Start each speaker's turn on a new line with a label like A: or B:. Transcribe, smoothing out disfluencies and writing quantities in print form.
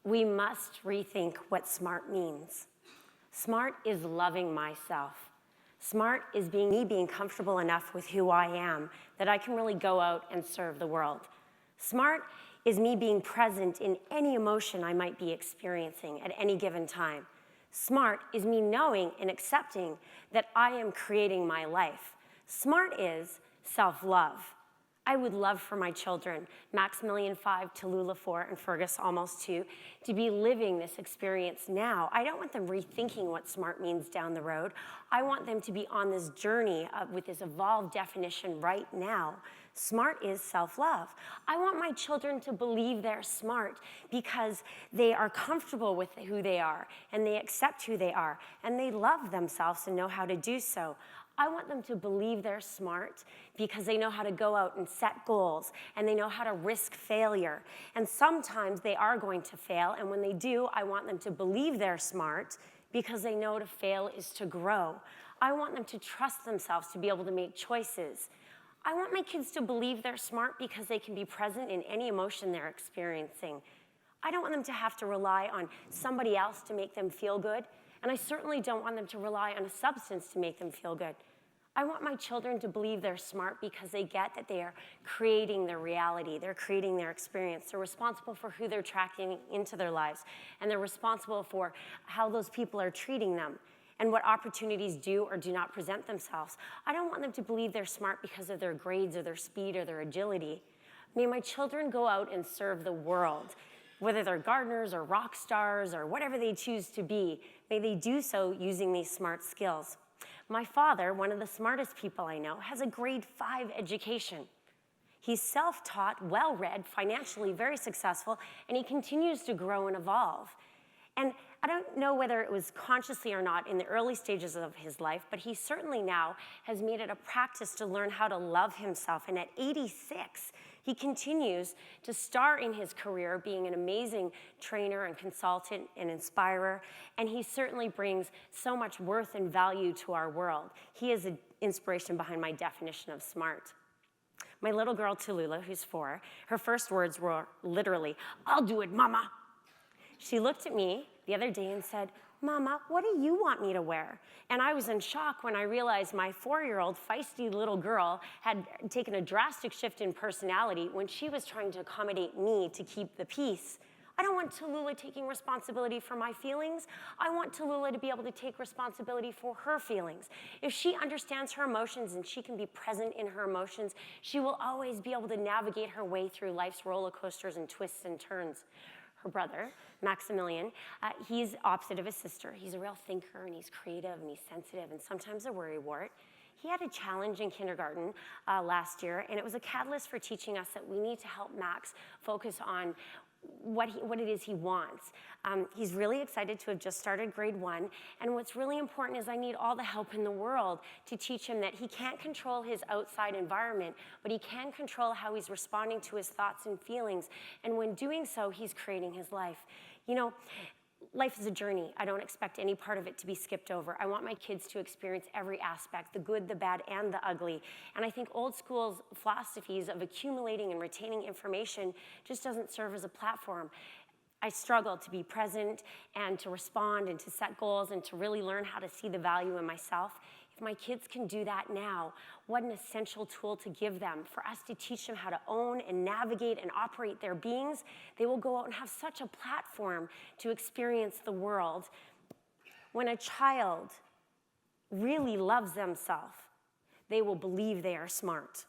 A: we must rethink what smart means. Smart is loving myself. Smart is me being comfortable enough with who I am that I can really go out and serve the world. Smart is me being present in any emotion I might be experiencing at any given time. Smart is me knowing and accepting that I am creating my life. Smart is self-love. I would love for my children, Maximilian 5, Tallulah 4, and Fergus almost 2, to be living this experience now. I don't want them rethinking what smart means down the road. I want them to be on this journey with this evolved definition right now. Smart is self-love. I want my children to believe they're smart because they are comfortable with who they are, and they accept who they are, and they love themselves and know how to do so. I want them to believe they're smart because they know how to go out and set goals, and they know how to risk failure. And sometimes they are going to fail, and when they do, I want them to believe they're smart because they know to fail is to grow. I want them to trust themselves to be able to make choices. I want my kids to believe they're smart because they can be present in any emotion they're experiencing. I don't want them to have to rely on somebody else to make them feel good, and I certainly don't want them to rely on a substance to make them feel good. I want my children to believe they're smart because they get that they are creating their reality, they're creating their experience, they're responsible for who they're attracting into their lives, and they're responsible for how those people are treating them and what opportunities do or do not present themselves. I don't want them to believe they're smart because of their grades or their speed or their agility. May my children go out and serve the world, whether they're gardeners or rock stars or whatever they choose to be. May they do so using these smart skills. My father, one of the smartest people I know, has a grade 5 education. He's self-taught, well-read, financially very successful, and he continues to grow and evolve. And I don't know whether it was consciously or not in the early stages of his life, but he certainly now has made it a practice to learn how to love himself. And at 86, he continues to star in his career, being an amazing trainer and consultant and inspirer, and he certainly brings so much worth and value to our world. He is an inspiration behind my definition of smart. My little girl, Tallulah, who's 4, her first words were literally, "I'll do it, Mama." She looked at me the other day and said, "Mama, what do you want me to wear?" And I was in shock when I realized my 4-year-old feisty little girl had taken a drastic shift in personality when she was trying to accommodate me to keep the peace. I don't want Tallulah taking responsibility for my feelings. I want Tallulah to be able to take responsibility for her feelings. If she understands her emotions and she can be present in her emotions, she will always be able to navigate her way through life's roller coasters and twists and turns. Her brother, Maximilian, he's opposite of his sister. He's a real thinker, and he's creative, and he's sensitive, and sometimes a worrywart. He had a challenge in kindergarten last year, and it was a catalyst for teaching us that we need to help Max focus on what it is he wants. He's really excited to have just started grade 1, and what's really important is I need all the help in the world to teach him that he can't control his outside environment, but he can control how he's responding to his thoughts and feelings, and when doing so, he's creating his life. You know, life is a journey. I don't expect any part of it to be skipped over. I want my kids to experience every aspect, the good, the bad, and the ugly. And I think old school's philosophies of accumulating and retaining information just doesn't serve as a platform. I struggle to be present and to respond and to set goals and to really learn how to see the value in myself. If my kids can do that now, what an essential tool to give them, for us to teach them how to own and navigate and operate their beings. They will go out and have such a platform to experience the world. When a child really loves themselves, they will believe they are smart.